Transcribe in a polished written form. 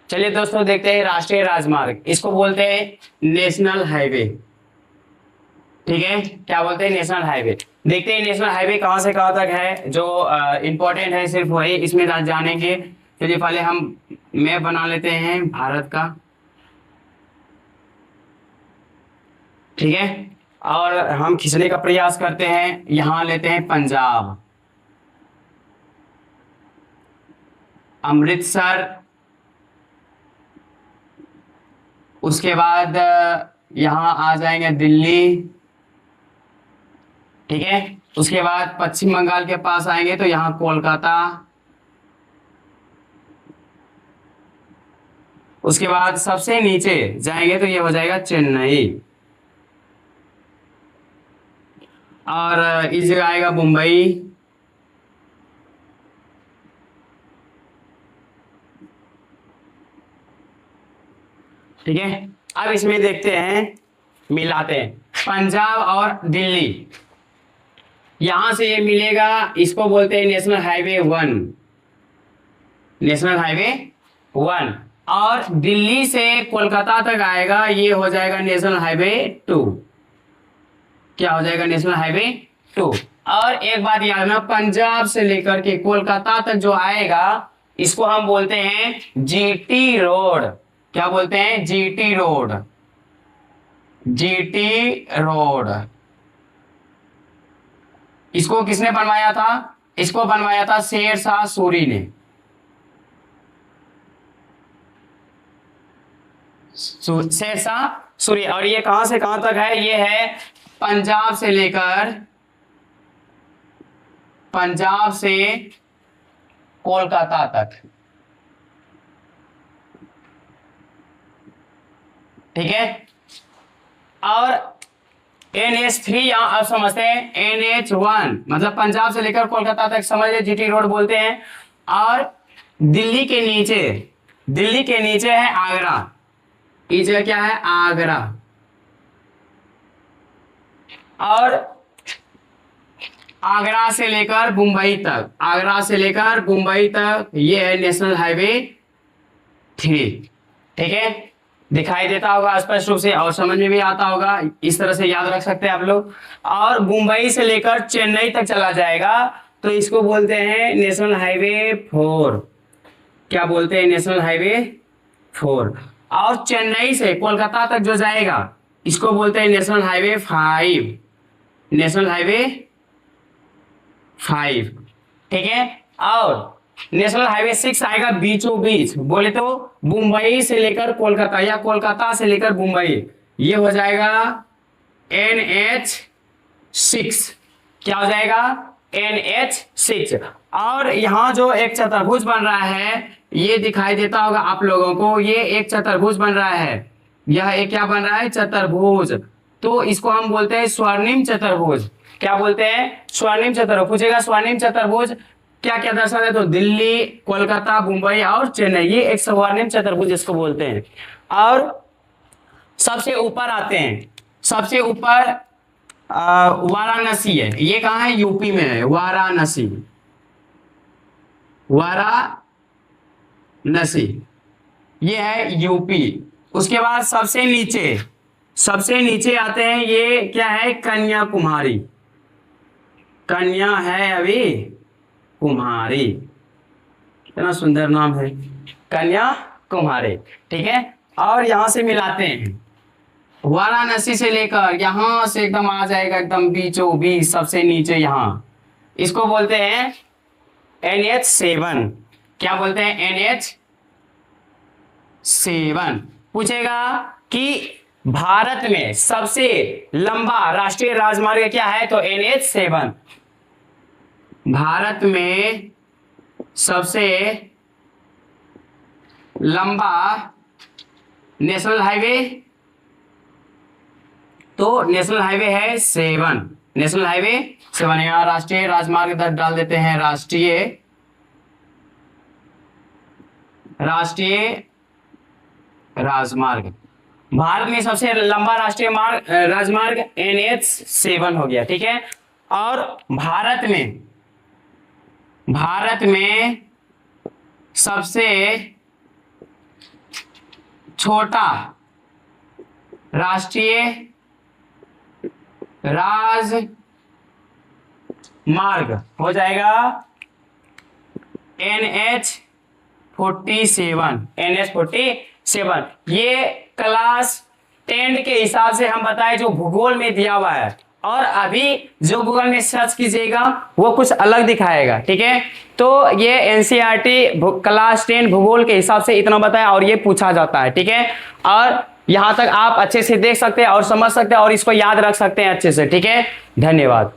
चलिए दोस्तों देखते हैं राष्ट्रीय राजमार्ग, इसको बोलते हैं नेशनल हाईवे। ठीक है, क्या बोलते हैं? National highway. देखते हैं नेशनल हाईवे कहां से कहां तक है, जो इंपॉर्टेंट है सिर्फ वही इसमें जानेंगे। चलिए पहले हम मैप बना लेते हैं भारत का। ठीक है, और हम खींचने का प्रयास करते हैं। यहां लेते हैं पंजाब, अमृतसर, उसके बाद यहां आ जाएंगे दिल्ली। ठीक है, उसके बाद पश्चिम बंगाल के पास आएंगे तो यहां कोलकाता। उसके बाद सबसे नीचे जाएंगे तो ये हो जाएगा चेन्नई, और इस जगह आएगा मुंबई। ठीक है, अब इसमें देखते हैं, मिलाते हैं पंजाब और दिल्ली। यहां से ये मिलेगा, इसको बोलते हैं नेशनल हाईवे 1, नेशनल हाईवे 1। और दिल्ली से कोलकाता तक आएगा, ये हो जाएगा नेशनल हाईवे 2। क्या हो जाएगा? National highway 2। और एक बात याद रखना, पंजाब से लेकर के कोलकाता तक जो आएगा इसको हम बोलते हैं जीटी रोड। क्या बोलते हैं? GT road, GT road. इसको किसने बनवाया था? इसको बनवाया था शेरशाह सूरी ने। शेरशाह सूरी। और ये कहां से कहां तक है? ये है पंजाब से लेकर, पंजाब से कोलकाता तक। ठीक है, और NH3 यहां आप समझते हैं, NH1 मतलब पंजाब से लेकर कोलकाता तक समझ ले, जीटी रोड बोलते हैं। और दिल्ली के नीचे, दिल्ली के नीचे है आगरा। ये जगह क्या है? आगरा। और आगरा से लेकर मुंबई तक, आगरा से लेकर मुंबई तक ये है नेशनल हाईवे 3। ठीक है, दिखाई देता होगा स्पष्ट रूप से और समझ में भी आता होगा, इस तरह से याद रख सकते हैं आप लोग। और मुंबई से लेकर चेन्नई तक चला जाएगा तो इसको बोलते हैं नेशनल हाईवे 4। क्या बोलते हैं? National highway 4। और चेन्नई से कोलकाता तक जो जाएगा इसको बोलते हैं नेशनल हाईवे 5, नेशनल हाईवे 5। ठीक है, और नेशनल हाईवे 6 आएगा बीचों बीच, बोले तो मुंबई से लेकर कोलकाता या कोलकाता से लेकर मुंबई, ये हो जाएगा NH6। क्या हो जाएगा? NH6। और यहां जो एक चतुर्भुज बन रहा है, ये दिखाई देता होगा आप लोगों को, ये एक चतुर्भुज बन रहा है। यह एक क्या बन रहा है? चतुर्भुज। तो इसको हम बोलते हैं स्वर्णिम चतुर्भुज। क्या बोलते हैं? स्वर्णिम चतुर्भुज। पूछेगा स्वर्णिम चतुर्भुज क्या क्या दर्शाता है, तो दिल्ली, कोलकाता, मुंबई और चेन्नई, ये एक स्वर्णिम चतुर्भुज इसको बोलते हैं। और सबसे ऊपर आते हैं, सबसे ऊपर वाराणसी है। ये कहाँ है? यूपी में है, वाराणसी, वाराणसी ये है यूपी। उसके बाद सबसे नीचे, सबसे नीचे आते हैं, ये क्या है? कन्याकुमारी। कन्या है अभी कुमारी, कितना सुंदर नाम है, कन्याकुमारी। ठीक है, और यहां से मिलाते हैं, वाराणसी से लेकर यहां से एकदम आ जाएगा, एकदम बीचों बीच सबसे नीचे यहां, इसको बोलते हैं NH7। क्या बोलते हैं? NH7। पूछेगा कि भारत में सबसे लंबा राष्ट्रीय राजमार्ग क्या है, तो NH7। भारत में सबसे लंबा नेशनल हाईवे, तो नेशनल हाईवे है 7, नेशनल हाईवे 7। यहां राष्ट्रीय राजमार्ग डाल देते हैं, राष्ट्रीय, राष्ट्रीय राजमार्ग। भारत में सबसे लंबा राष्ट्रीय राजमार्ग NH7 हो गया। ठीक है, और भारत में, भारत में सबसे छोटा राष्ट्रीय राजमार्ग हो जाएगा NH47। NH47 ये क्लास 10 के हिसाब से हम बताए जो भूगोल में दिया हुआ है, और अभी जो गूगल में सर्च कीजिएगा वो कुछ अलग दिखाएगा। ठीक है, तो ये एनसीईआरटी क्लास 10 भूगोल के हिसाब से इतना बताया और ये पूछा जाता है। ठीक है, और यहां तक आप अच्छे से देख सकते हैं और समझ सकते हैं और इसको याद रख सकते हैं अच्छे से। ठीक है, धन्यवाद।